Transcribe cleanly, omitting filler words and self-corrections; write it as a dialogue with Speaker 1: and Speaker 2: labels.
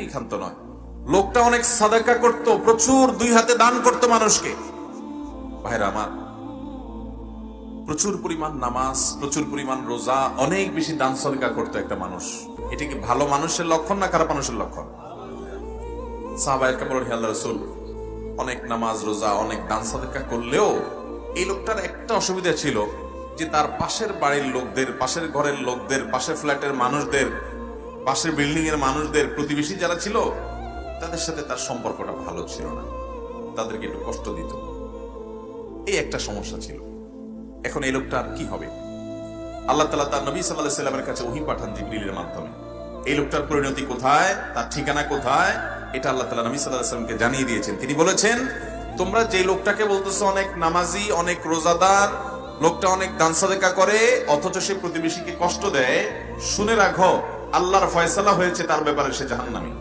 Speaker 1: এখানেই ক্ষান্ত নয়, লোকটা অনেক সাদাকা করত, প্রচুর দুই হাতে দান করত মানুষকে। ভাইরা আমার, প্রচুর পরিমাণ নামাজ, প্রচুর পরিমাণ রোজা, অনেক বেশি দান সদকা করতো একটা মানুষ। এটা কি ভালো মানুষের লক্ষণ না খারাপ মানুষের লক্ষণ? সাহাবায়ে কেরাম বলেন, হে আল্লাহর রাসূল, অনেক নামাজ রোজা অনেক দান সদকা করলেও এই লোকটার একটা অসুবিধা ছিল, যে তার পাশের বাড়ির লোকদের, পাশের ঘরের লোকদের, পাশের ফ্ল্যাটের মানুষদের, পাশের বিল্ডিং এর মানুষদের, প্রতিবেশী যারা ছিল তাদের সাথে তার সম্পর্কটা ভালো ছিল না, তাদেরকে একটু কষ্ট দিত। এই একটা সমস্যা ছিল। এখন এই লোকটার কি হবে? আল্লাহ তাআলা তার নবী সাল্লাল্লাহু আলাইহি ওয়াসাল্লামের কাছে ওহী পাঠান জিবরিলের মাধ্যমে। এই লোকটার পরিণতি কোথায়, তার ঠিকানা কোথায়, এটা আল্লাহ তাআলা নবী সাল্লাল্লাহু আলাইহি ওয়াসাল্লামকে জানিয়ে দিয়েছেন। তিনি বলেছেন, তোমরা যে লোকটাকে বলতেছো অনেক নামাজি, অনেক রোজাদার, লোকটা অনেক দান সাদাকা করে, অথচ সে প্রতিবেশীকে কষ্ট দেয়, শুনে রাখো আল্লাহর ফয়সালা হয়েছে তার ব্যাপারে, সে জাহান্নামী।